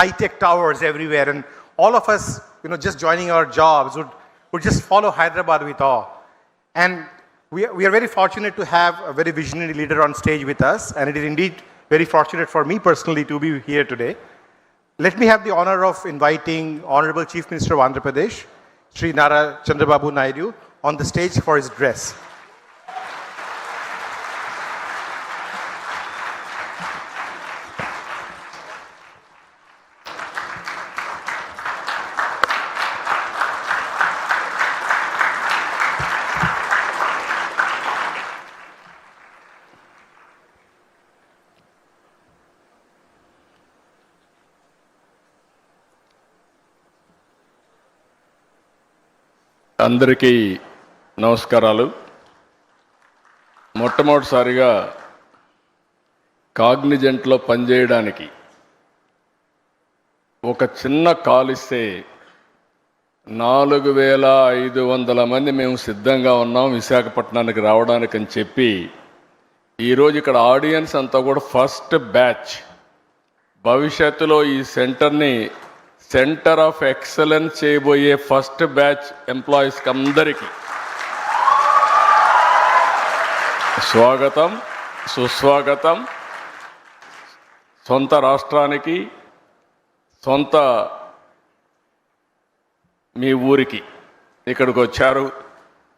high-tech towers everywhere, and all of us, just joining our jobs would just follow Hyderabad with awe. And we are very fortunate to have a very visionary leader on stage with us, and it is indeed very fortunate for me personally to be here today. Let me have the honor of inviting Honorable Chief Minister of Andhra Pradesh, Sri Nara Chandrababu Naidu, on the stage for his address. అందరికీ నమస్కారాలు. మొట్టమొదటిసారిగా కాగ్నిజెంట్లో పనిచేయడానికి ఒక చిన్న call ఇస్తే 4500 మంది మేము సిద్ధంగా ఉన్నాం విశాఖపట్నానికి రావడానికి అని చెప్పి ఈరోజు ఇక్కడ ఆడియన్స్ అంతా కూడా ఫస్ట్ బ్యాచ్, భవిష్యత్తులో ఈ సెంటర్ని సెంటర్ ఆఫ్ ఎక్సలెన్స్ చేయబోయే ఫస్ట్ బ్యాచ్ ఎంప్లాయీస్కి అందరికీ స్వాగతం, సుస్వాగతం. సొంత రాష్ట్రానికి, సొంత మీ ఊరికి ఇక్కడికి వచ్చారు.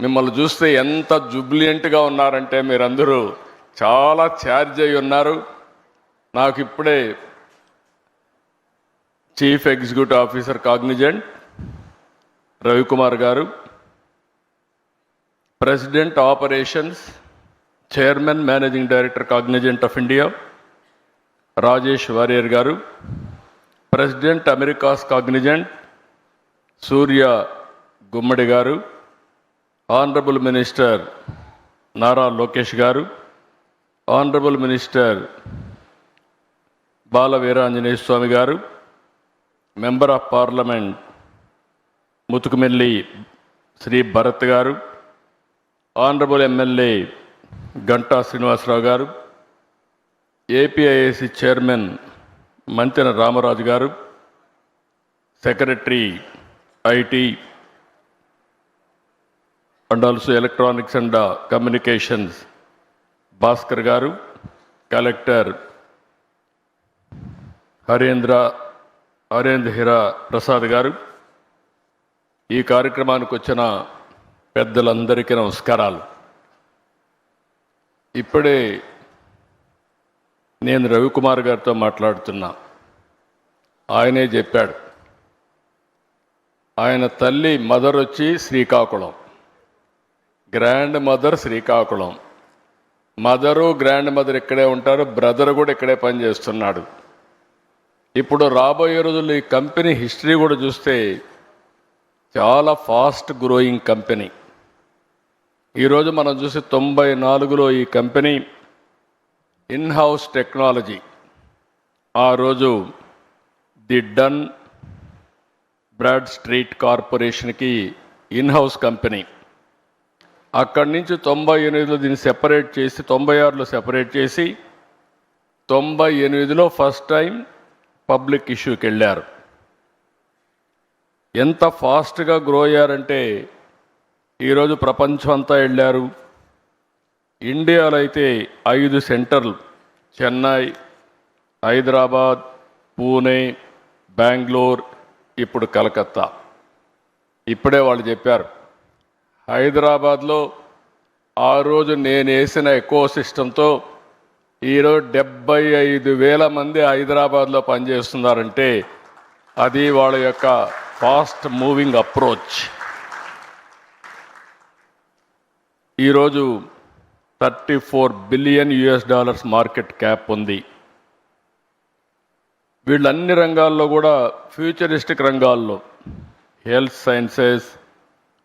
మిమ్మల్ని చూస్తే ఎంత జుబ్లియంట్గా ఉన్నారంటే మీరందరూ చాలా ఛార్జ్ అయి ఉన్నారు. నాకు ఇప్పుడే chief executive officer Cognizant Ravikumar garu, president operations, chairman managing director Cognizant of India Rajesh Warrier garu, president Americas Cognizant Surya Gummadi garu, honourable minister Nara Lokesh garu, honourable minister Bala Veeranjaneya Swamy garu, member of parliament Mutukumilli Sri Bharat garu, honourable MLA Ganta Srinivasarao గారు, ఏపీఐఏసీ చైర్మన్ మంతెన రామరాజు గారు, secretary IT and also electronics and communications Bhaskar గారు, collector Harendra Heera Prasad గారు, ఈ కార్యక్రమానికి వచ్చిన పెద్దలందరికీ నమస్కారాలు. ఇప్పుడే నేను రవికుమార్ గారితో మాట్లాడుతున్నా. ఆయనే చెప్పాడు, ఆయన తల్లి మదర్ వచ్చి Srikakulam, grand mother Srikakulam, mother grand mother ఇక్కడే ఉంటారు, బ్రదర్ కూడా ఇక్కడే పనిచేస్తున్నాడు. ఇప్పుడు రాబోయే రోజుల్లో ఈ కంపెనీ హిస్టరీ కూడా చూస్తే చాలా ఫాస్ట్ గ్రోయింగ్ కంపెనీ. ఈరోజు మనం చూసి 94లో ఈ కంపెనీ ఇన్హౌస్ టెక్నాలజీ, ఆ రోజు ది డన్ బ్రాడ్ స్ట్రీట్ కార్పొరేషన్కి ఇన్హౌస్ కంపెనీ. అక్కడి నుంచి 98లో దీన్ని సెపరేట్ చేసి 96లో సెపరేట్ చేసి 98లో ఫస్ట్ టైం పబ్లిక్ ఇష్యూకి వెళ్ళారు. ఎంత ఫాస్ట్గా గ్రో అయ్యారంటే ఈరోజు ప్రపంచం అంతా వెళ్ళారు. ఇండియాలో అయితే 5 సెంటర్లు, చెన్నై, హైదరాబాద్, పూణే, బెంగళూరు, ఇప్పుడు కలకత్తా. ఇప్పుడే వాళ్ళు చెప్పారు, హైదరాబాద్లో ఆ రోజు నేను వేసిన ఎకో సిస్టంతో ఈరోజు 75,000 మంది హైదరాబాద్లో పనిచేస్తున్నారంటే అది వాళ్ళ యొక్క ఫాస్ట్ మూవింగ్ అప్రోచ్. ఈరోజు $34 బిలియన్ మార్కెట్ క్యాప్ ఉంది. వీళ్ళన్ని రంగాల్లో కూడా ఫ్యూచరిస్టిక్ రంగాల్లో health sciences,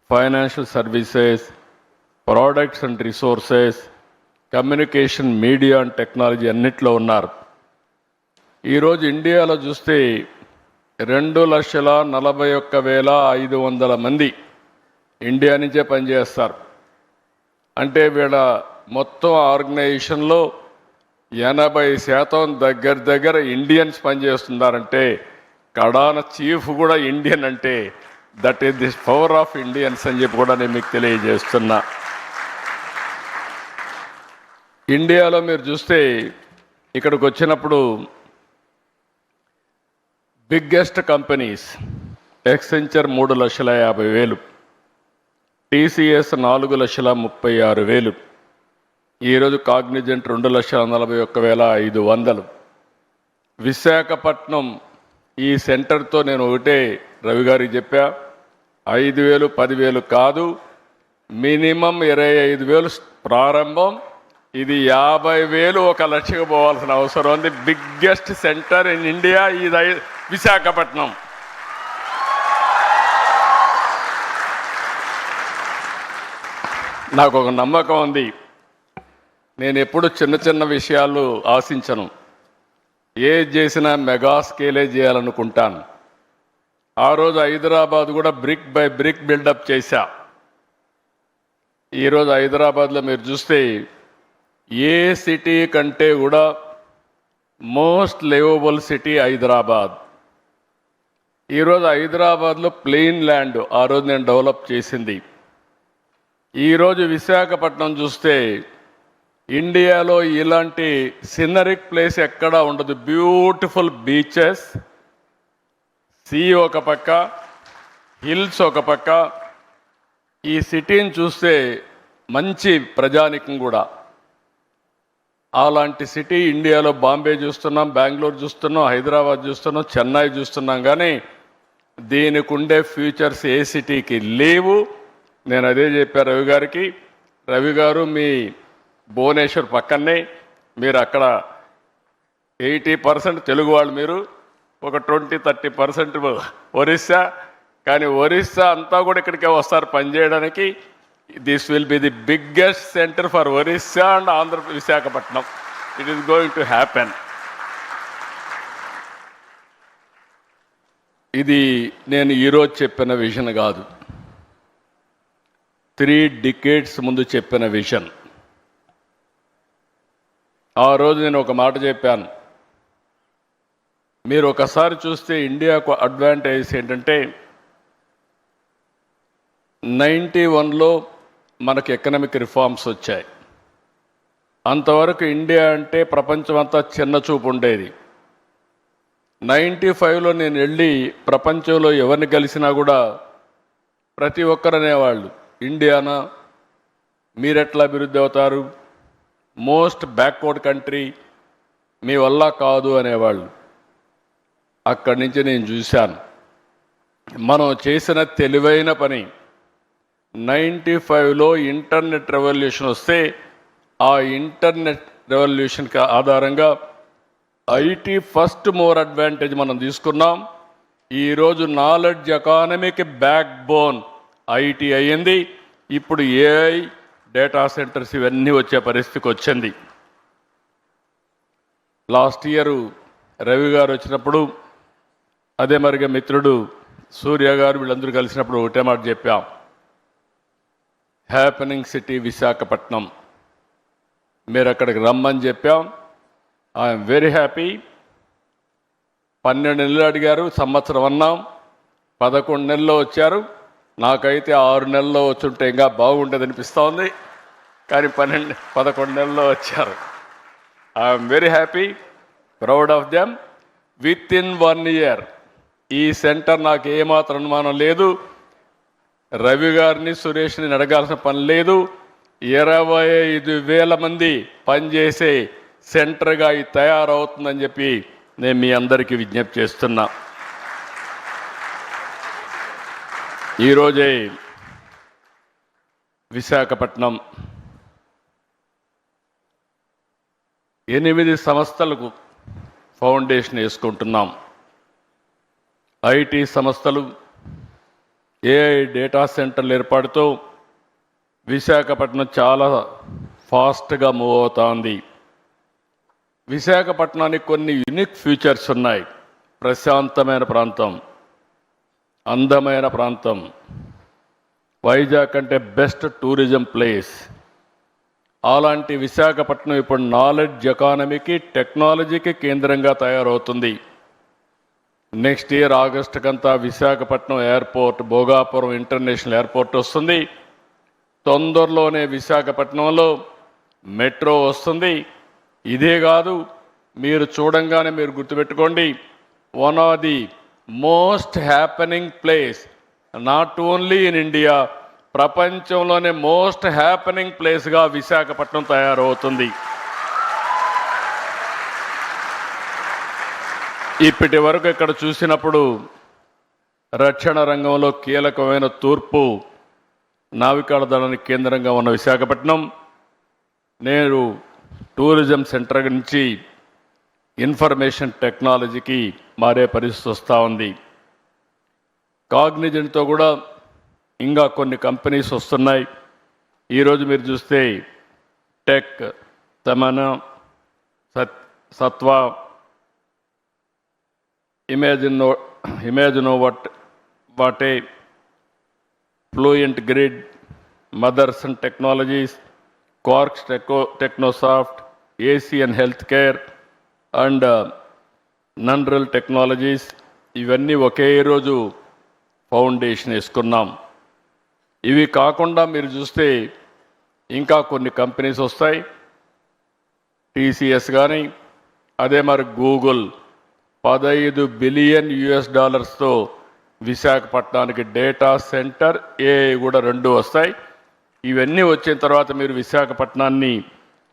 financial services, products and resources, communication, media and technology అన్నిట్లో ఉన్నారు. ఈరోజు ఇండియాలో చూస్తే 2,41,500 మంది ఇండియా నుంచే పనిచేస్తారు. అంటే వీళ్ళ మొత్తం ఆర్గనైజేషన్లో 80% దగ్గర ఇండియన్స్ పనిచేస్తున్నారంటే కడాన చీఫ్ కూడా ఇండియన్ అంటే that is the power of Indians అని చెప్పి కూడా నేను మీకు తెలియజేస్తున్నా. ఇండియాలో మీరు చూస్తే ఇక్కడికి వచ్చినప్పుడు బిగ్గెస్ట్ కంపెనీస్ ఎక్సెంచర్ 3,50,000, టీసీఎస్ 4,36,000, ఈరోజు కాగ్నిజెంట్ 2,41,500. విశాఖపట్నం ఈ సెంటర్తో నేను ఒకటే రవి గారికి చెప్పా, 5,000 10,000 కాదు, మినిమం 25,000 ప్రారంభం, ఇది 50,000 1 లక్షకు పోవాల్సిన అవసరం ఉంది. బిగ్గెస్ట్ సెంటర్ ఇన్ ఇండియా ఇది విశాఖపట్నం. నాకు ఒక నమ్మకం ఉంది. నేను ఎప్పుడు చిన్న చిన్న విషయాలు ఆశించను, ఏది చేసినా మెగా స్కేలే చేయాలనుకుంటాను. ఆ రోజు హైదరాబాద్ కూడా బ్రిక్ బై బ్రిక్ బిల్డప్ చేశా. ఈరోజు హైదరాబాద్లో మీరు చూస్తే ఏ సిటీ కంటే కూడా మోస్ట్ లివబుల్ సిటీ హైదరాబాద్. ఈరోజు హైదరాబాద్లో ప్లెయిన్ ల్యాండ్ ఆ రోజు నేను డెవలప్ చేసింది. ఈరోజు విశాఖపట్నం చూస్తే ఇండియాలో ఇలాంటి సినరిక్ ప్లేస్ ఎక్కడా ఉండదు. బ్యూటిఫుల్ బీచెస్, సీ ఒక పక్క, హిల్స్ ఒక పక్క. ఈ సిటీని చూస్తే మంచి ప్రజానికం కూడా. అలాంటి సిటీ ఇండియాలో బాంబే చూస్తున్నాం, బెంగళూరు చూస్తున్నాం, హైదరాబాద్ చూస్తున్నాం, చెన్నై చూస్తున్నాం, కానీ దీనికి ఉండే ఫ్యూచర్స్ ఏ సిటీకి లేవు. నేను అదే చెప్పాను రవి గారికి, రవి గారు మీ భువనేశ్వర్ పక్కనే, మీరు అక్కడ 80% తెలుగు వాళ్ళు, మీరు ఒక 20-30% ఒరిస్సా, కానీ ఒరిస్సా అంతా కూడా ఇక్కడికే వస్తారు పనిచేయడానికి. This will be the biggest centre for Orissa and Andhra Visakhapatnam. It is going to happen. ఇది నేను ఈరోజు చెప్పిన విజన్ కాదు, 3 decades ముందు చెప్పిన విజన్. ఆ రోజు నేను ఒక మాట చెప్పాను, మీరు ఒకసారి చూస్తే ఇండియాకు అడ్వాంటేజ్ ఏంటంటే 91లో మనకు ఎకనామిక్ రిఫార్మ్స్ వచ్చాయి. అంతవరకు ఇండియా అంటే ప్రపంచం అంతా చిన్న చూపు ఉండేది. 95లో నేను వెళ్ళి ప్రపంచంలో ఎవరిని కలిసినా కూడా ప్రతి ఒక్కరు అనేవాళ్ళు, ఇండియానా మీరెట్లా అభివృద్ధి అవుతారు, మోస్ట్ బ్యాక్వర్డ్ కంట్రీ, మీ వల్ల కాదు అనేవాళ్ళు. అక్కడి నుంచి నేను చూశాను మనం చేసిన తెలివైన పని. 95లో ఇంటర్నెట్ రెవల్యూషన్ వస్తే ఆ ఇంటర్నెట్ రెవల్యూషన్కి ఆధారంగా ఐటీ ఫస్ట్ మోర్ అడ్వాంటేజ్ మనం తీసుకున్నాం. ఈరోజు నాలెడ్జ్ ఎకానమీకి బ్యాక్ బోన్ ఐటీ అయ్యింది. ఇప్పుడు ఏఐ, డేటా సెంటర్స్ ఇవన్నీ వచ్చే పరిస్థితికి వచ్చింది. లాస్ట్ ఇయర్ రవి గారు వచ్చినప్పుడు, అదే మరిగా మిత్రుడు సూర్య గారు, వీళ్ళందరూ కలిసినప్పుడు ఒకటే మాట చెప్పాం, హ్యాపెనింగ్ సిటీ విశాఖపట్నం, మీరు అక్కడికి రమ్మని చెప్పాం. I'm very happy. 12 నెలలు అడిగారు, సంవత్సరం అన్నాం, 11 నెలల్లో వచ్చారు. నాకైతే 6 నెలల్లో వచ్చుంటే ఇంకా బాగుంటుంది అనిపిస్తోంది, కానీ 11 నెలల్లో వచ్చారు. I'm very happy, proud of them. With in 1 year ఈ సెంటర్ నాకు ఏమాత్రం అనుమానం లేదు, రవి గారిని సురేష్ని అడగాల్సిన పని లేదు, 25,000 మంది పనిచేసే సెంటర్గా ఇది తయారవుతుందని చెప్పి నేను మీ అందరికీ విజ్ఞప్తి చేస్తున్నా. ఈరోజే విశాఖపట్నం 8 సంస్థలకు ఫౌండేషన్ వేసుకుంటున్నాం. ఐటీ సంస్థలు, ఏఐ డేటా సెంటర్లు ఏర్పాటుతో విశాఖపట్నం చాలా ఫాస్ట్గా మూవ్ అవుతోంది. విశాఖపట్నానికి కొన్ని యూనిక్ ఫీచర్స్ ఉన్నాయి. ప్రశాంతమైన ప్రాంతం, అందమైన ప్రాంతం, వైజాగ్ అంటే బెస్ట్ టూరిజం ప్లేస్. అలాంటి విశాఖపట్నం ఇప్పుడు నాలెడ్జ్ ఎకానమీకి, టెక్నాలజీకి కేంద్రంగా తయారవుతుంది. నెక్స్ట్ ఇయర్ ఆగస్టుకంతా Visakhapatnam airport, Bhogapuram international airport వస్తుంది. తొందరలోనే విశాఖపట్నంలో మెట్రో వస్తుంది. ఇదే కాదు, మీరు చూడంగానే మీరు గుర్తుపెట్టుకోండి, one of the most happening place not only in India, ప్రపంచంలోనే మోస్ట్ హ్యాపెనింగ్ ప్లేస్గా విశాఖపట్నం తయారవుతుంది. ఇప్పటి వరకు ఇక్కడ చూసినప్పుడు రక్షణ రంగంలో కీలకమైన తూర్పు నావికాల దళానికి కేంద్రంగా ఉన్న విశాఖపట్నం నేడు టూరిజం సెంటర్ నుంచి ఇన్ఫర్మేషన్ టెక్నాలజీకి మారే పరిస్థితి వస్తూ ఉంది. కాగ్నిజెంట్తో కూడా ఇంకా కొన్ని కంపెనీస్ వస్తున్నాయి. ఈరోజు మీరు చూస్తే tech, Tamana, Sattva, Imaginnovate, fluent grid, Motherson technologies, Karx Technosoft, Asian health care and నన్రల్ టెక్నాలజీస్, ఇవన్నీ ఒకే రోజు ఫౌండేషన్ వేసుకున్నాం. ఇవి కాకుండా మీరు చూస్తే ఇంకా కొన్ని కంపెనీస్ వస్తాయి. టీసీఎస్ కానీ, అదే మరి గూగుల్ $15 బిలియన్ విశాఖపట్నానికి డేటా సెంటర్, ఏఐ కూడా 2 వస్తాయి. ఇవన్నీ వచ్చిన తర్వాత మీరు విశాఖపట్నాన్ని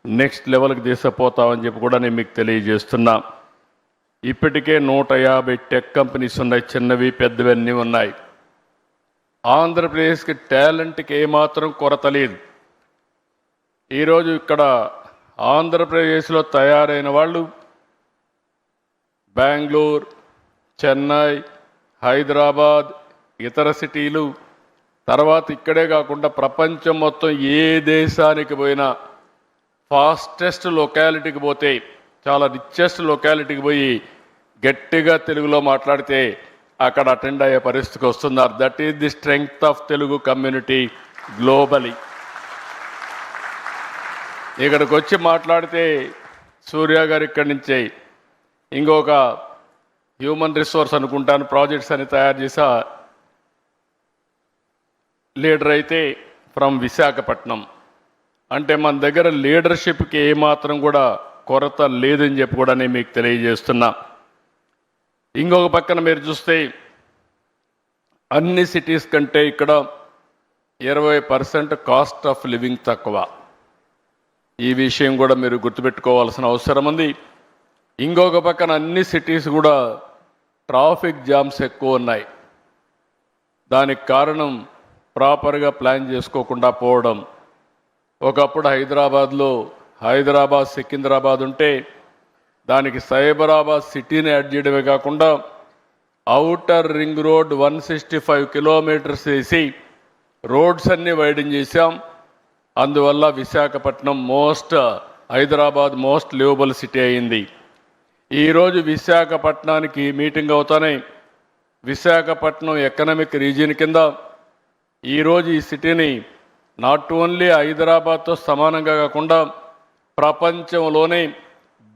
నెక్స్ట్ లెవెల్కి తీసుకుపోతామని చెప్పి కూడా నేను మీకు తెలియజేస్తున్నా. ఇప్పటికే 150 టెక్ కంపెనీస్ ఉన్నాయి, చిన్నవి పెద్దవి అన్నీ ఉన్నాయి. ఆంధ్రప్రదేశ్కి టాలెంట్కి ఏమాత్రం కొరత లేదు. ఈరోజు ఇక్కడ ఆంధ్రప్రదేశ్లో తయారైన వాళ్ళు బెంగళూరు, చెన్నై, హైదరాబాద్, ఇతర సిటీలు, తర్వాత ఇక్కడే కాకుండా ప్రపంచం మొత్తం ఏ దేశానికి పోయినా ఫాస్టెస్ట్ లొకాలిటీకి పోతే, చాలా రిచెస్ట్ లొకాలిటీకి పోయి గట్టిగా తెలుగులో మాట్లాడితే అక్కడ అటెండ్ అయ్యే పరిస్థితికి వస్తున్నారు. That is the strength of Telugu community globally. ఇక్కడికి వచ్చి మాట్లాడితే సూర్య గారు ఇక్కడి నుంచే ఇంకొక హ్యూమన్ రిసోర్స్ అనుకుంటాను ప్రాజెక్ట్స్ అని తయారు చేసా లీడర్ అయితే ఫ్రమ్ విశాఖపట్నం. అంటే మన దగ్గర లీడర్షిప్కి ఏమాత్రం కూడా కొరత లేదని చెప్పి కూడా నేను మీకు తెలియజేస్తున్నా. ఇంకొక పక్కన మీరు చూస్తే అన్ని సిటీస్ కంటే ఇక్కడ 20% కాస్ట్ ఆఫ్ లివింగ్ తక్కువ. ఈ విషయం కూడా మీరు గుర్తుపెట్టుకోవాల్సిన అవసరం ఉంది. ఇంకొక పక్కన అన్ని సిటీస్ కూడా ట్రాఫిక్ జామ్స్ ఎక్కువ ఉన్నాయి. దానికి కారణం ప్రాపర్గా ప్లాన్ చేసుకోకుండా పోవడం. ఒకప్పుడు హైదరాబాద్ సికింద్రాబాద్ ఉంటే దానికి సైబరాబాద్ సిటీని యాడ్ చేయడమే కాకుండా ఔటర్ రింగ్ రోడ్ 165 కిలోమీటర్స్ వేసి రోడ్స్ అన్నీ వైడెన్ చేశాం. అందువల్ల Visakhapatnam Hyderabad most liveable city అయింది. ఈరోజు విశాఖపట్నానికి మీటింగ్ అవుతానే విశాఖపట్నం ఎకనామిక్ రీజియన్ కింద ఈరోజు ఈ సిటీని నాట్ ఓన్లీ హైదరాబాద్తో సమానంగా కాకుండా ప్రపంచంలోనే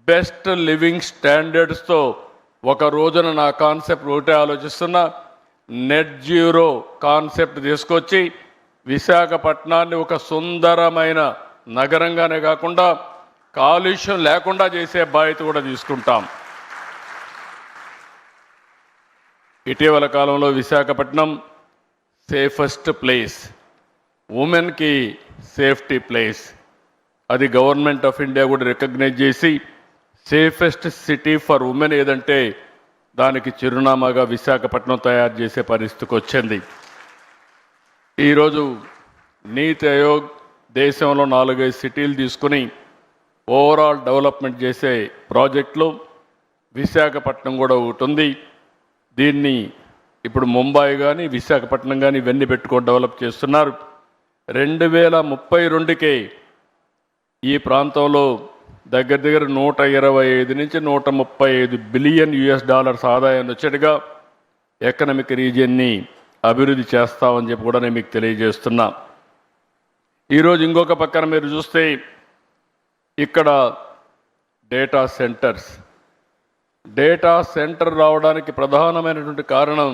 బెస్ట్ లివింగ్ స్టాండర్డ్స్తో ఒక రోజున నా కాన్సెప్ట్ ఒకటే ఆలోచిస్తున్నా, నెట్ జీరో కాన్సెప్ట్ తీసుకొచ్చి విశాఖపట్నాన్ని ఒక సుందరమైన నగరంగానే కాకుండా కాలుష్యం లేకుండా చేసే బాధ్యత కూడా తీసుకుంటాం. ఇటీవల కాలంలో విశాఖపట్నం సేఫెస్ట్ ప్లేస్, ఉమెన్కి సేఫ్టీ ప్లేస్, అది గవర్నమెంట్ ఆఫ్ ఇండియా కూడా రికగ్నైజ్ చేసి సేఫెస్ట్ సిటీ ఫర్ ఉమెన్ ఏదంటే దానికి చిరునామాగా విశాఖపట్నం తయారు చేసే పరిస్థితికి వచ్చింది. ఈరోజు నీతి ఆయోగ్ దేశంలో 4-5 సిటీలు తీసుకుని ఓవరాల్ డెవలప్మెంట్ చేసే ప్రాజెక్టులు విశాఖపట్నం కూడా ఒకటి ఉంది. దీన్ని ఇప్పుడు ముంబై కానీ విశాఖపట్నం కానీ ఇవన్నీ పెట్టుకొని డెవలప్ చేస్తున్నారు. 2032కే ఈ ప్రాంతంలో దగ్గర 125 నుంచి 135 బిలియన్ ఆదాయాన్ని వచ్చేట్టుగా ఎకనామిక్ రీజియన్ని అభివృద్ధి చేస్తామని చెప్పి కూడా నేను మీకు తెలియజేస్తున్నా. ఈరోజు ఇంకొక పక్కన మీరు చూస్తే ఇక్కడ డేటా సెంటర్స్, డేటా సెంటర్ రావడానికి ప్రధానమైనటువంటి కారణం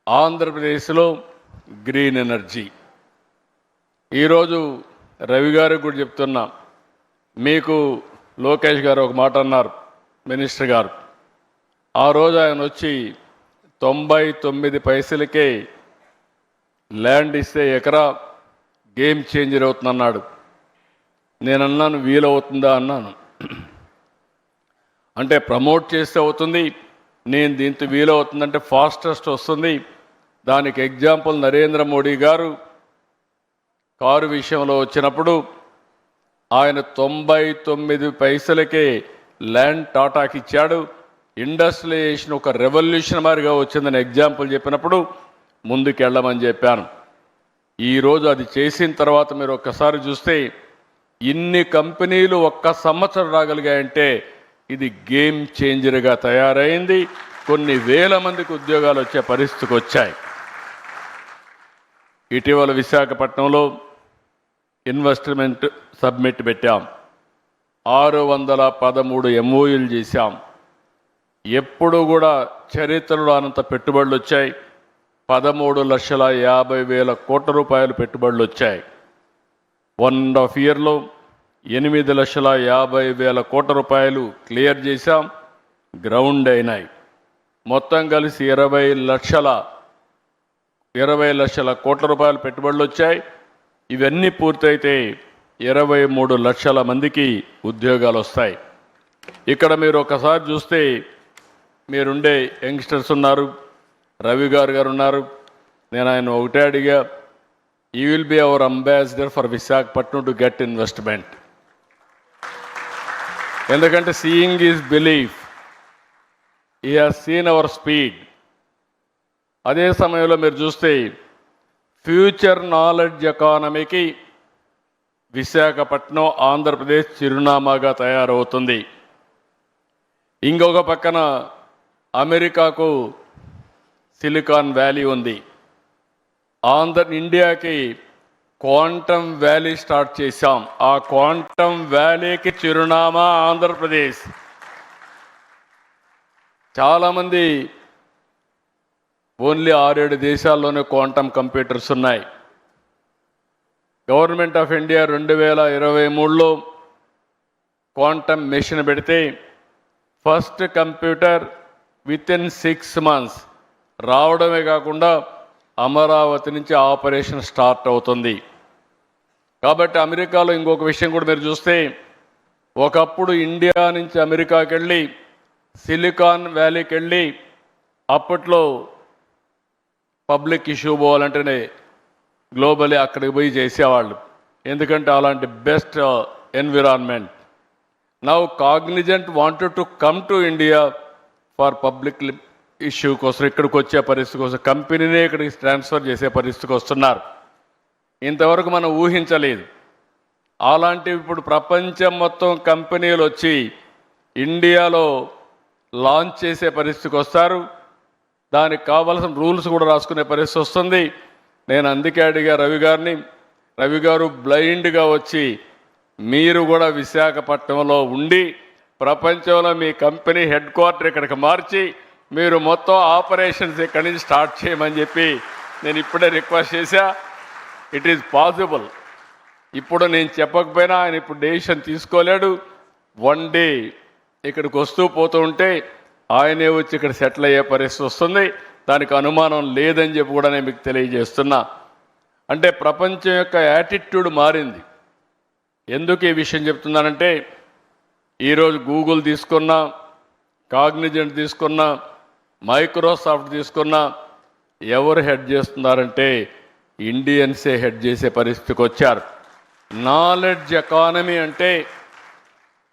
ఆంధ్రప్రదేశ్లో గ్రీన్ ఎనర్జీ. ఈరోజు రవి గారికి కూడా చెప్తున్నా, మీకు లోకేష్ గారు ఒక మాట అన్నారు, మినిస్టర్ గారు. ఆ రోజు ఆయన వచ్చి 99 పైసలకే ల్యాండ్ ఇస్తే ఎకరా గేమ్ చేంజర్ అవుతుందన్నాడు. నేను అన్నాను వీలవుతుందా అన్నాను. అంటే ప్రమోట్ చేస్తే అవుతుంది, నేను దీంతో వీలవుతుందంటే ఫాస్టెస్ట్ వస్తుంది. దానికి ఎగ్జాంపుల్ నరేంద్ర మోడీ గారు కారు విషయంలో వచ్చినప్పుడు ఆయన 99 పైసలకే ల్యాండ్ టాటాకి ఇచ్చాడు. ఇండస్ట్రియలైజేషన్ ఒక రెవల్యూషన్ మాదిరిగా వచ్చిందని ఎగ్జాంపుల్ చెప్పినప్పుడు ముందుకెళ్ళమని చెప్పాను. ఈరోజు అది చేసిన తర్వాత మీరు ఒక్కసారి చూస్తే ఇన్ని కంపెనీలు ఒక్క సంవత్సరం రాగలిగాయంటే ఇది గేమ్ చేంజర్గా తయారైంది. కొన్ని వేల మందికి ఉద్యోగాలు వచ్చే పరిస్థితికి వచ్చాయి. ఇటీవల విశాఖపట్నంలో ఇన్వెస్ట్మెంట్ సబ్మిట్ పెట్టాం. 613 MOUలు చేశాం. ఎప్పుడు కూడా చరిత్రలో అనంత పెట్టుబడులు వచ్చాయి. 13,50,000 కోట్ల రూపాయలు పెట్టుబడులు వచ్చాయి. 1.5 ఇయర్లో 8,50,000 కోట్ల రూపాయలు క్లియర్ చేశాం, గ్రౌండ్ అయినాయి. మొత్తం కలిసి 20 లక్షల కోట్ల రూపాయలు పెట్టుబడులు వచ్చాయి. ఇవన్నీ పూర్తయితే 23 లక్షల మందికి ఉద్యోగాలు వస్తాయి. ఇక్కడ మీరు ఒకసారి చూస్తే మీరుండే యంగ్స్టర్స్ ఉన్నారు, రవి గారు ఉన్నారు. నేను ఆయన ఒకటే అడిగా, you will be our ambassador for Visakhapatnam to get investment. ఎందుకంటే సీయింగ్ ఈజ్ బిలీఫ్. ఈ హాజ్ సీన్ అవర్ స్పీడ్. అదే సమయంలో మీరు చూస్తే ఫ్యూచర్ నాలెడ్జ్ ఎకానమీకి విశాఖపట్నం ఆంధ్రప్రదేశ్ చిరునామాగా తయారవుతుంది. ఇంకొక పక్కన అమెరికాకు సిలికాన్ వ్యాలీ ఉంది. ఇండియాకి క్వాంటమ్ వ్యాలీ స్టార్ట్ చేశాం. ఆ క్వాంటమ్ వ్యాలీకి చిరునామా ఆంధ్రప్రదేశ్. చాలామంది ఓన్లీ 6-7 దేశాల్లోనే క్వాంటమ్ కంప్యూటర్స్ ఉన్నాయి. గవర్నమెంట్ ఆఫ్ ఇండియా 2023లో క్వాంటమ్ మిషన్ పెడితే ఫస్ట్ కంప్యూటర్ వితిన్ 6 months రావడమే కాకుండా అమరావతి నుంచి ఆపరేషన్ స్టార్ట్ అవుతుంది. కాబట్టి అమెరికాలో ఇంకొక విషయం కూడా మీరు చూస్తే, ఒకప్పుడు ఇండియా నుంచి అమెరికాకి వెళ్ళి సిలికాన్ వ్యాలీకి వెళ్ళి అప్పట్లో పబ్లిక్ ఇష్యూ పోవాలంటేనే గ్లోబలీ అక్కడికి పోయి చేసేవాళ్ళు, ఎందుకంటే అలాంటి best environment. Now Cognizant wanted to come to India for public issue కోసం, ఇక్కడికి వచ్చే పరిస్థితి కోసం కంపెనీనే ఇక్కడికి ట్రాన్స్ఫర్ చేసే పరిస్థితికి వస్తున్నారు. ఇంతవరకు మనం ఊహించలేదు. అలాంటివి ఇప్పుడు ప్రపంచం మొత్తం కంపెనీలు వచ్చి ఇండియాలో లాంచ్ చేసే పరిస్థితికి వస్తారు. దానికి కావాల్సిన రూల్స్ కూడా రాసుకునే పరిస్థితి వస్తుంది. నేను అందుకే అడిగా రవి గారు బ్లైండ్గా వచ్చి మీరు కూడా విశాఖపట్నంలో ఉండి ప్రపంచంలో మీ కంపెనీ హెడ్ క్వార్టర్ ఇక్కడికి మార్చి మీరు మొత్తం ఆపరేషన్స్ ఇక్కడి నుంచి స్టార్ట్ చేయమని చెప్పి నేను ఇప్పుడే రిక్వెస్ట్ చేశా. It is possible. ఇప్పుడు నేను చెప్పకపోయినా ఆయన ఇప్పుడు డెసిషన్ తీసుకోలేడు. వన్ డే ఇక్కడికి వస్తూ పోతూ ఉంటే ఆయనే వచ్చి ఇక్కడ సెటిల్ అయ్యే పరిస్థితి వస్తుంది. దానికి అనుమానం లేదని చెప్పి కూడా నేను మీకు తెలియజేస్తున్నా. అంటే ప్రపంచం యొక్క యాటిట్యూడ్ మారింది. ఎందుకు ఈ విషయం చెప్తున్నానంటే, ఈరోజు గూగుల్ తీసుకున్నా, కాగ్నిజెంట్ తీసుకున్నా, మైక్రోసాఫ్ట్ తీసుకున్నా ఎవరు హెడ్ చేస్తున్నారంటే ఇండియన్సే హెడ్ చేసే పరిస్థితికి వచ్చారు. నాలెడ్జ్ ఎకానమీ అంటే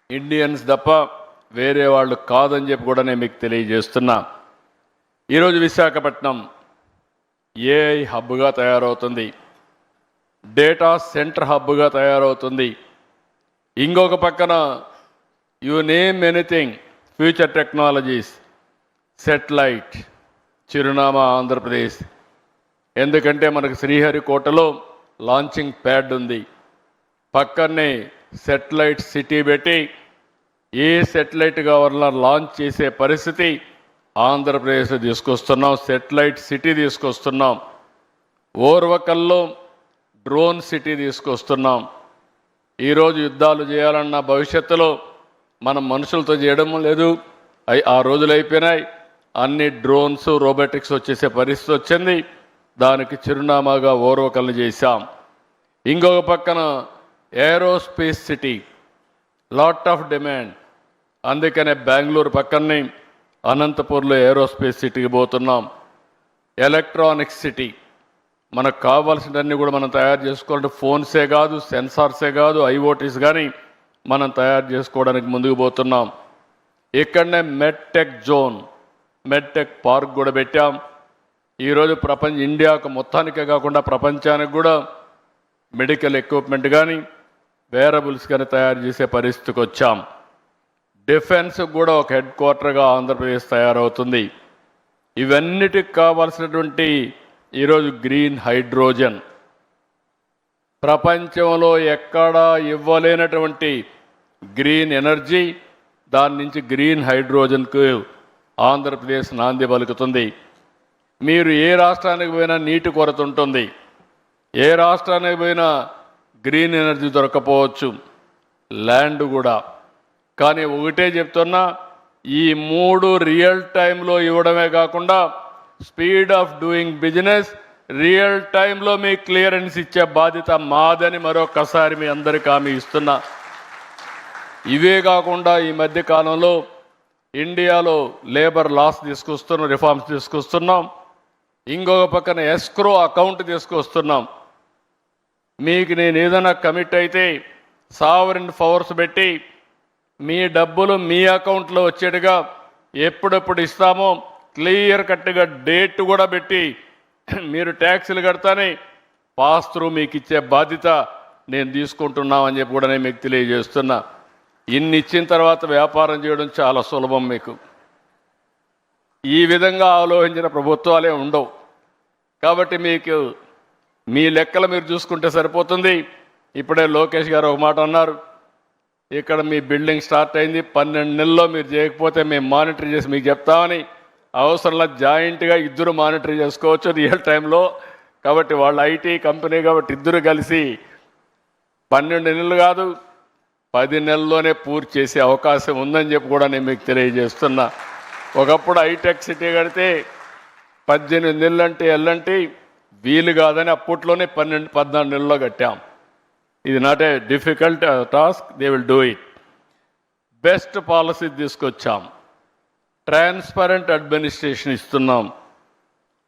ఇండియన్స్ తప్ప వేరే వాళ్ళు కాదని చెప్పి కూడా నేను మీకు తెలియజేస్తున్నా. ఈరోజు విశాఖపట్నం ఏఐ హబ్గా తయారవుతుంది, డేటా సెంటర్ హబ్గా తయారవుతుంది. ఇంకొక పక్కన you name anything, future technologies, satellite చిరునామా ఆంధ్రప్రదేశ్. ఎందుకంటే మనకు శ్రీహరికోటలో లాంచింగ్ ప్యాడ్ ఉంది, పక్కనే సెటిలైట్ సిటీ పెట్టి ఏ సెటిలైట్ కావాలన్నా లాంచ్ చేసే పరిస్థితి ఆంధ్రప్రదేశ్ తీసుకొస్తున్నాం. సెటిలైట్ సిటీ తీసుకొస్తున్నాం. ఓర్వకల్లో డ్రోన్ సిటీ తీసుకొస్తున్నాం. ఈరోజు యుద్ధాలు చేయాలన్న భవిష్యత్తులో మనం మనుషులతో చేయడం లేదు. ఆ రోజులు అయిపోయినాయి. అన్ని డ్రోన్స్ రోబోటిక్స్ వచ్చేసే పరిస్థితి వచ్చింది. దానికి చిరునామాగా ఓర్వకల్ని చేశాం. ఇంకొక పక్కన aerospace city, lot of demand. అందుకనే బెంగళూరు పక్కనే అనంతపూర్లో ఏరోస్పేస్ సిటీకి పోతున్నాం. ఎలక్ట్రానిక్స్ సిటీ, మనకు కావాల్సినవన్నీ కూడా మనం తయారు చేసుకోవాలంటే ఫోన్సే కాదు, సెన్సార్సే కాదు, ఐఓటీస్ కానీ మనం తయారు చేసుకోవడానికి ముందుకు పోతున్నాం. ఇక్కడనే మెడ్టెక్ జోన్, మెడ్టెక్ పార్క్ కూడా పెట్టాం. ఈరోజు ఇండియాకు మొత్తానికే కాకుండా ప్రపంచానికి కూడా మెడికల్ ఎక్విప్మెంట్ కానీ వేరబుల్స్ కానీ తయారు చేసే పరిస్థితికి వచ్చాం. డిఫెన్స్ కూడా ఒక హెడ్ క్వార్టర్గా ఆంధ్రప్రదేశ్ తయారవుతుంది. ఇవన్నిటికి కావాల్సినటువంటి ఈరోజు గ్రీన్ హైడ్రోజన్, ప్రపంచంలో ఎక్కడా ఇవ్వలేనటువంటి గ్రీన్ ఎనర్జీ, దాని నుంచి గ్రీన్ హైడ్రోజన్కు ఆంధ్రప్రదేశ్ నాంది పలుకుతుంది. మీరు ఏ రాష్ట్రానికి పోయినా నీటి కొరత ఉంటుంది, ఏ రాష్ట్రానికి పోయినా గ్రీన్ ఎనర్జీ దొరకపోవచ్చు, ల్యాండ్ కూడా. కానీ ఒకటే చెప్తున్నా, ఈ 3 రియల్ టైంలో ఇవ్వడమే కాకుండా speed of doing business real టైంలో మీ క్లియరెన్స్ ఇచ్చే బాధ్యత మాదని మరొకసారి మీ అందరికీ హామీ ఇస్తున్నా. ఇవే కాకుండా ఈ మధ్య కాలంలో ఇండియాలో లేబర్ లాస్ తీసుకొస్తున్నాం, రిఫార్మ్స్ తీసుకొస్తున్నాం. ఇంకొక పక్కన ఎస్క్రో అకౌంట్ తీసుకొస్తున్నాం. మీకు నేను ఏదైనా కమిట్ అయితే సావరిన్ ఫవర్స్ పెట్టి మీ డబ్బులు మీ అకౌంట్లో వచ్చేట్టుగా ఎప్పుడెప్పుడు ఇస్తామో క్లియర్ కట్గా డేట్ కూడా పెట్టి మీరు ట్యాక్సులు కడతానే పాస్ త్రూ మీకు ఇచ్చే బాధ్యత నేను తీసుకుంటున్నామని చెప్పి కూడా నేను మీకు తెలియజేస్తున్నా. ఇన్ని ఇచ్చిన తర్వాత వ్యాపారం చేయడం చాలా సులభం. మీకు ఈ విధంగా ఆలోచించిన ప్రభుత్వాలే ఉండవు. కాబట్టి మీకు మీ లెక్కలు మీరు చూసుకుంటే సరిపోతుంది. ఇప్పుడే లోకేష్ గారు ఒక మాట అన్నారు, ఇక్కడ మీ బిల్డింగ్ స్టార్ట్ అయింది, 12 నెలల్లో మీరు చేయకపోతే మేము మానిటర్ చేసి మీకు చెప్తామని. అవసరంలో జాయింట్గా ఇద్దరు మానిటర్ చేసుకోవచ్చు రియల్ టైంలో. కాబట్టి వాళ్ళ ఐటీ కంపెనీ కాబట్టి ఇద్దరు కలిసి 12 నెలలు కాదు 10 నెలల్లోనే పూర్తి చేసే అవకాశం ఉందని చెప్పి కూడా నేను మీకు తెలియజేస్తున్నా. ఒకప్పుడు హైటెక్ సిటీ కడితే 18 నెలలు అంటే ఎల్లంటి వీలు కాదని అప్పట్లోనే 14 నెలల్లో కట్టాం. ఇది not a difficult task, they will do it. Best policy తీసుకొచ్చాం, ట్రాన్స్పరెంట్ అడ్మినిస్ట్రేషన్ ఇస్తున్నాం.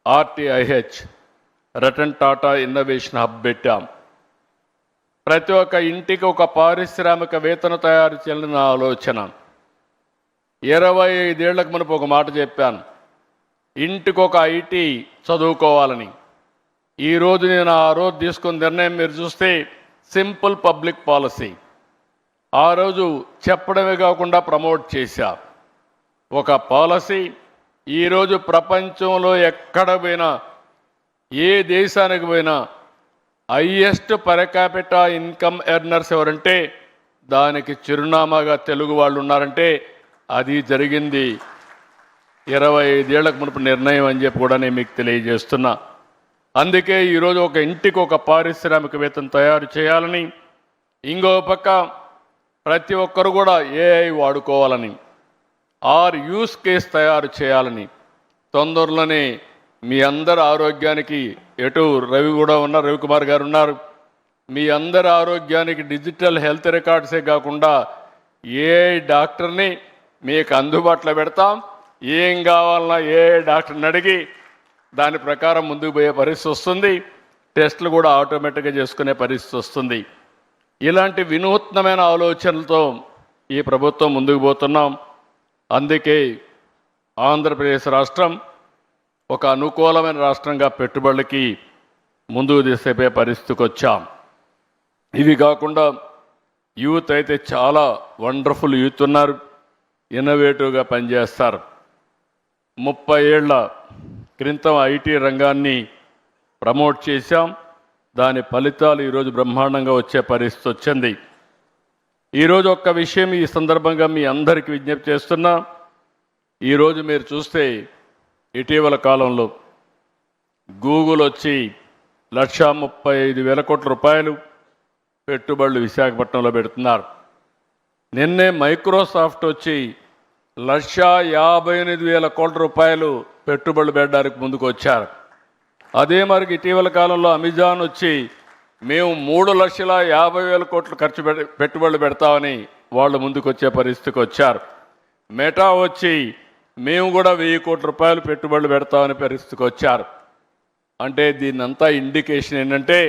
RTIH Ratan Tata innovation hub పెట్టాం. ప్రతి ఒక్క ఇంటికి ఒక పారిశ్రామికవేత్తను తయారు చేయాలని ఆలోచన. 25 ఏళ్లకు మునుపు ఒక మాట చెప్పాను, ఇంటికి ఒక ఐటీ చదువుకోవాలని. ఈరోజు నేను ఆ రోజు తీసుకున్న నిర్ణయం మీరు చూస్తే సింపుల్ పబ్లిక్ పాలసీ. ఆ రోజు చెప్పడమే కాకుండా ప్రమోట్ చేశా ఒక పాలసీ. ఈరోజు ప్రపంచంలో ఎక్కడ పోయినా, ఏ దేశానికి పోయినా highest per capita income earners ఎవరంటే దానికి చిరునామాగా తెలుగు వాళ్ళు ఉన్నారంటే అది జరిగింది 25 ఏళ్లకు మునుపు నిర్ణయం అని చెప్పి కూడా నేను మీకు తెలియజేస్తున్నా. అందుకే ఈరోజు ఒక ఇంటికి ఒక పారిశ్రామికవేత్తను తయారు చేయాలని, ఇంకో పక్క ప్రతి ఒక్కరు కూడా ఏఐ వాడుకోవాలని, యూస్ కేస్ తయారు చేయాలని. తొందరలోనే మీ అందరి ఆరోగ్యానికి, ఎటు రవి కూడా ఉన్నారు, రవికుమార్ గారు ఉన్నారు, మీ అందరి ఆరోగ్యానికి డిజిటల్ హెల్త్ రికార్డ్సే కాకుండా ఏఐ డాక్టర్ని మీకు అందుబాటులో పెడతాం. ఏం కావాలన్నా ఏఐ డాక్టర్ని అడిగి దాని ప్రకారం ముందుకు పోయే పరిస్థితి వస్తుంది. టెస్టులు కూడా ఆటోమేటిక్గా చేసుకునే పరిస్థితి వస్తుంది. ఇలాంటి వినూత్నమైన ఆలోచనలతో ఈ ప్రభుత్వం ముందుకు పోతున్నాం. అందుకే ఆంధ్రప్రదేశ్ రాష్ట్రం ఒక అనుకూలమైన రాష్ట్రంగా పెట్టుబడులకి ముందుకు తీసుకుపోయే పరిస్థితికి వచ్చాం. ఇవి కాకుండా యూత్ అయితే చాలా వండర్ఫుల్ యూత్ ఉన్నారు, ఇన్నోవేటివ్గా పనిచేస్తారు. 30 ఏళ్ల క్రితం ఐటీ రంగాన్ని ప్రమోట్ చేశాం. దాని ఫలితాలు ఈరోజు బ్రహ్మాండంగా వచ్చే పరిస్థితి వచ్చింది. ఈరోజు ఒక్క విషయం ఈ సందర్భంగా మీ అందరికీ విజ్ఞప్తి చేస్తున్నా. ఈరోజు మీరు చూస్తే ఇటీవల కాలంలో గూగుల్ వచ్చి 1,35,000 కోట్ల రూపాయలు పెట్టుబడులు విశాఖపట్నంలో పెడుతున్నారు. నిన్నే మైక్రోసాఫ్ట్ వచ్చి 1,58,000 కోట్ల రూపాయలు పెట్టుబడులు పెట్టడానికి ముందుకు వచ్చారు. అదే మరి ఇటీవల కాలంలో అమెజాన్ వచ్చి మేము 3,50,000 కోట్లు పెట్టుబడులు పెడతామని వాళ్ళు ముందుకు వచ్చే పరిస్థితికి వచ్చారు. మెటా వచ్చి మేము కూడా 1,000 కోట్ల రూపాయలు పెట్టుబడులు పెడతామని పరిస్థితికి వచ్చారు. అంటే దీన్నంతా ఇండికేషన్ ఏంటంటే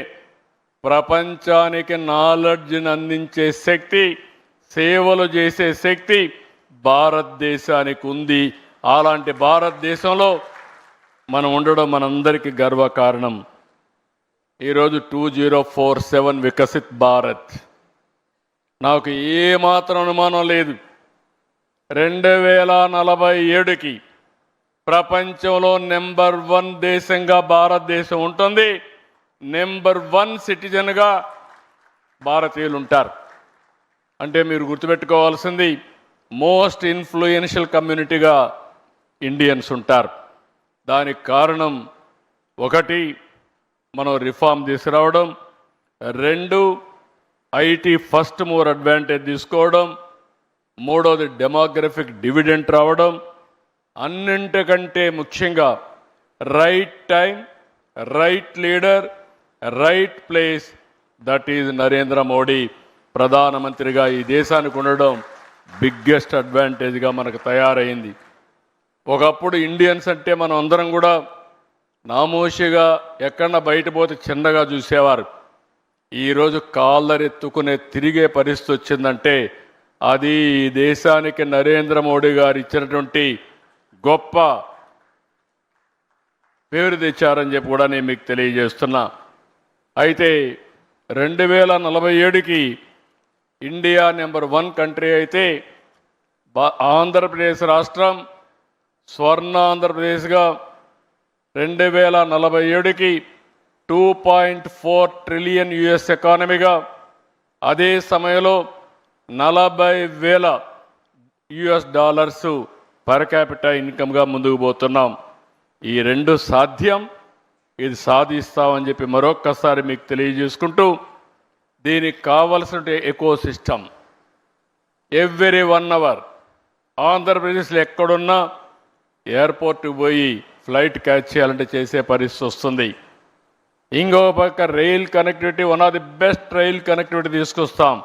ప్రపంచానికి నాలెడ్జ్ని అందించే శక్తి, సేవలు చేసే శక్తి భారతదేశానికి ఉంది. అలాంటి భారతదేశంలో మనం ఉండడం మనందరికీ గర్వకారణం. ఈరోజు 2047 వికసిత్ భారత్. నాకు ఏమాత్రం అనుమానం లేదు, 2047కి ప్రపంచంలో నెంబర్ 1 దేశంగా భారతదేశం ఉంటుంది. నెంబర్ 1 సిటిజన్గా భారతీయులు ఉంటారు. అంటే మీరు గుర్తుపెట్టుకోవాల్సింది మోస్ట్ ఇన్ఫ్లుయెన్షియల్ కమ్యూనిటీగా ఇండియన్స్ ఉంటారు. దానికి కారణం 1 మనం రిఫార్మ్ తీసుకురావడం, 2 ఐటీ ఫస్ట్ మూవర్ అడ్వాంటేజ్ తీసుకోవడం, 3వది డెమోగ్రఫిక్ డివిడెంట్ రావడం, అన్నింటికంటే ముఖ్యంగా right time, right leader, right place, that is Narendra Modi ప్రధానమంత్రిగా ఈ దేశానికి ఉండడం బిగ్గెస్ట్ అడ్వాంటేజ్గా మనకు తయారైంది. ఒకప్పుడు ఇండియన్స్ అంటే మనం అందరం కూడా నామోషిగా ఎక్కడన్నా బయట పోతే చిన్నగా చూసేవారు. ఈరోజు కాళ్ళరెత్తుకునే తిరిగే పరిస్థితి వచ్చిందంటే అది ఈ దేశానికి నరేంద్ర మోడీ గారు ఇచ్చినటువంటి గొప్ప పేరు తెచ్చారని చెప్పి కూడా నేను మీకు తెలియజేస్తున్నా. అయితే 2047కి ఇండియా నెంబర్ 1 కంట్రీ అయితే ఆంధ్రప్రదేశ్ రాష్ట్రం స్వర్ణ ఆంధ్రప్రదేశ్గా 2047కి 2.4 ట్రిలియన్ యుఎస్ ఎకానమీగా, అదే సమయంలో $40,000 పర్ క్యాపిటల్ ఇన్కమ్గా ముందుకు పోతున్నాం. ఈ 2 సాధ్యం. ఇది సాధిస్తామని చెప్పి మరొక్కసారి మీకు తెలియజేసుకుంటూ, దీనికి కావలసిన ఎకో సిస్టమ్ ఎవ్రీ 1 అవర్ ఆంధ్రప్రదేశ్లో ఎక్కడున్నా ఎయిర్పోర్ట్కి పోయి ఫ్లైట్ క్యాచ్ చేయాలంటే చేసే పరిస్థితి వస్తుంది. ఇంకో పక్క rail connectivity, one of the best rail connectivity తీసుకొస్తాం.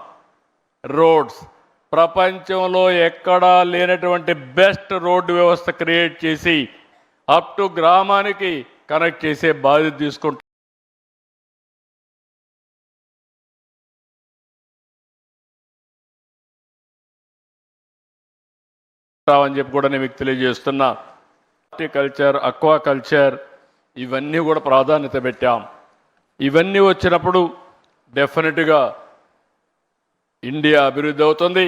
రోడ్స్ ప్రపంచంలో ఎక్కడా లేనటువంటి బెస్ట్ రోడ్డు వ్యవస్థ క్రియేట్ చేసి అప్ టు గ్రామానికి కనెక్ట్ చేసే బాధ్యత తీసుకుంటాం. అని చెప్పి కూడా నేను మీకు తెలియజేస్తున్నా. హార్టికల్చర్, అక్వాకల్చర్ ఇవన్నీ కూడా ప్రాధాన్యత పెట్టాం. ఇవన్నీ వచ్చినప్పుడు డెఫినెట్గా ఇండియా అభివృద్ధి అవుతుంది.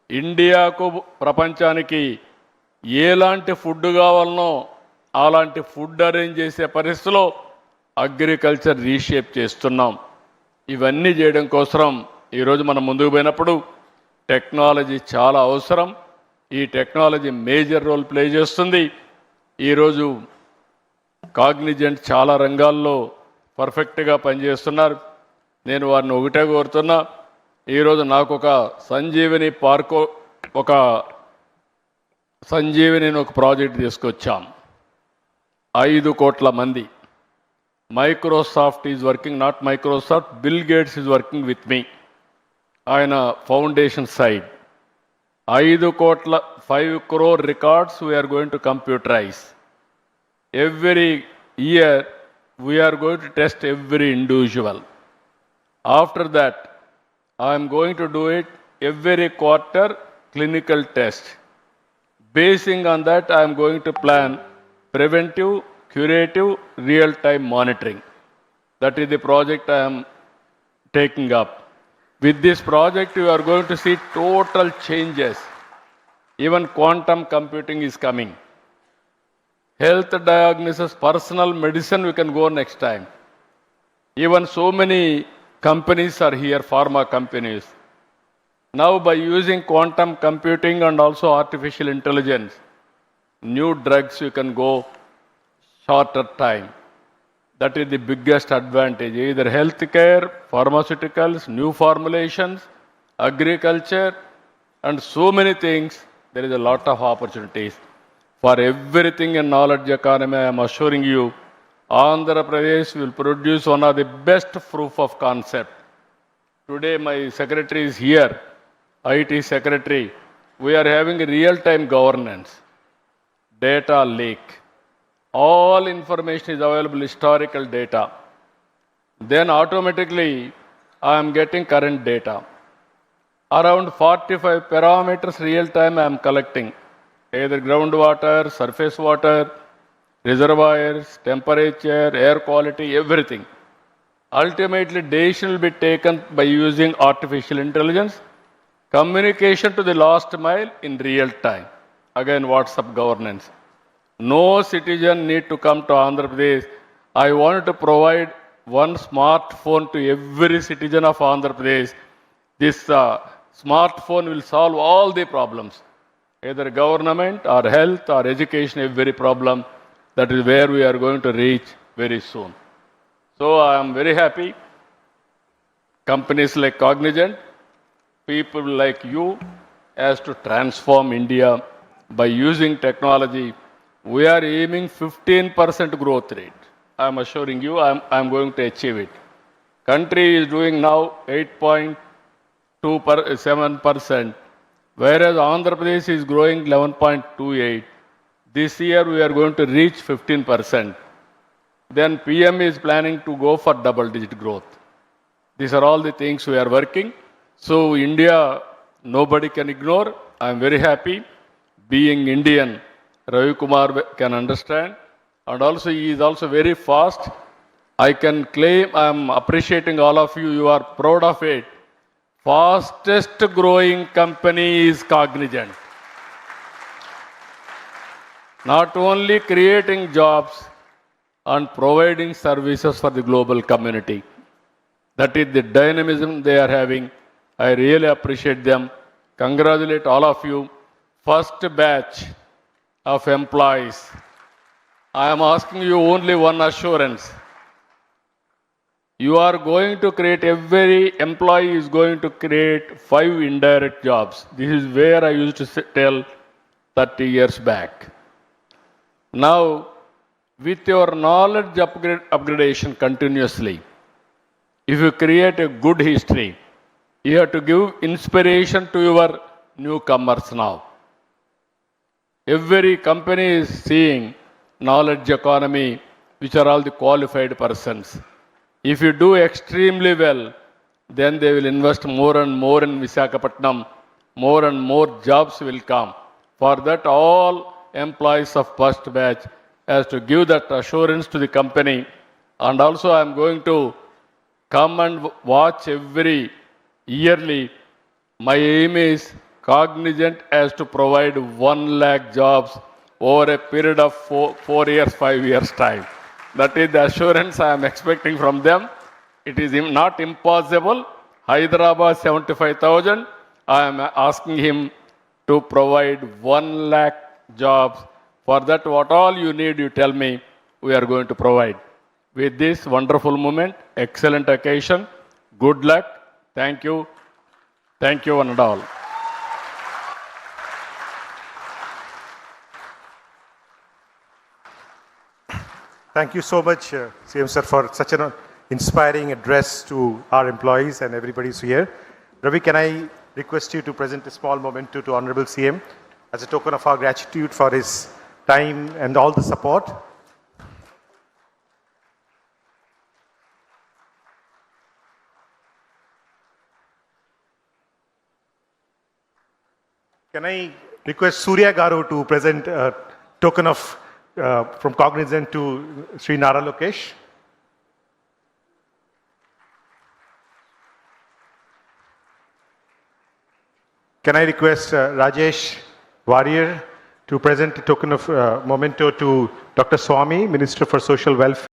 ఇండియాకు ప్రపంచానికి ఎలాంటి ఫుడ్ కావాలనో అలాంటి ఫుడ్ అరేంజ్ చేసే పరిస్థితిలో అగ్రికల్చర్ రీషేప్ చేస్తున్నాం. ఇవన్నీ చేయడం కోసం ఈరోజు మనం ముందుకు పోయినప్పుడు టెక్నాలజీ చాలా అవసరం. ఈ టెక్నాలజీ మేజర్ రోల్ ప్లే చేస్తుంది. ఈరోజు కాగ్నిజెంట్ చాలా రంగాల్లో పర్ఫెక్ట్గా పనిచేస్తున్నారు. నేను వారిని ఒకటే కోరుతున్నా, ఈరోజు నాకు ఒక సంజీవిని పార్కో ఒక ప్రాజెక్ట్ తీసుకొచ్చాం. 5 కోట్ల మంది. Microsoft is working, not Microsoft, Bill Gates is working with me. ఆయన foundation side 5 crore records we are going to computerize. Every year we are going to test every individual. After that, I am going to do it every quarter clinical test. Basing on that, I am going to plan preventive, curative, real-time monitoring. That is the project I am taking up. With this project, you are going to see total changes. Even quantum computing is coming. Health diagnosis, personal medicine, we can go next time. Even so many companies are here, pharma companies. Now, by using quantum computing and also artificial intelligence, new drugs you can go shorter time. That is the biggest advantage. Either healthcare, pharmaceuticals, new formulations, agriculture, and so many things. There is a lot of opportunities. For everything in knowledge economy, I am assuring you, Andhra Pradesh will produce one of the best proof of concept. Today, my secretary is here, IT secretary. We are having real-time governance, data lake. All information is available, historical data. Then automatically, I am getting current data. Around 45 parameters real-time I am collecting, either groundwater, surface water, reservoirs, temperature, air quality, everything. Ultimately, decision will be taken by using artificial intelligence, communication to the last mile in real time. Again, WhatsApp governance. No citizen need to come to Andhra Pradesh. I want to provide one smartphone to every citizen of Andhra Pradesh. This smartphone will solve all the problems, either government or health or education, every problem. That is where we are going to reach very soon. So I am very happy. Companies like Cognizant, people like you, as to transform India by using technology. We are aiming 15% growth rate. I am assuring you, I am going to achieve it. Country is doing now 8.27%, whereas Andhra Pradesh is growing 11.28. This year we are going to reach 15%. Then PM is planning to go for double-digit growth. These are all the things we are working. So India, nobody can ignore. I am very happy. Being Indian, Ravi Kumar can understand. And also he is also very fast. I can claim, I am appreciating all of you. You are proud of it. Fastest growing company is Cognizant. Not only creating jobs and providing services for the global community. That is the dynamism they are having. I really appreciate them. Congratulate all of you. First batch of employees. I am asking you only one assurance. You are going to create, every employee is going to create 5 indirect jobs. This is where I used to tell 30 years back. Now, with your knowledge upgradation continuously, if you create a good history, you have to give inspiration to your newcomers now. Every company is seeing knowledge economy, which are all the qualified persons. If you do extremely well, then they will invest more and more in Visakhapatnam. More and more jobs will come. For that, all employees of first batch has to give that assurance to the company. And also I am going to come and watch every yearly. My aim is Cognizant has to provide 1 lakh jobs over a period of 4 years, 5 years time. That is the assurance I am expecting from them. It is not impossible. Hyderabad 75,000. I am asking him to provide 1 lakh jobs. For that, what all you need, you tell me, we are going to provide. With this wonderful moment, excellent occasion, good luck. Thank you. Thank you, one and all. Thank you so much, CM sir, for such an inspiring address to our employees and everybody who's here. Ravi, can I request you to present a small memento to Honorable CM as a token of our gratitude for his time and all the support. Can I request Surya Garu to present a token of from Cognizant to Sri Nara Lokesh? Can I request Rajesh Warrior to present a token of memento to Dr. Swami, Minister for Social Welfare?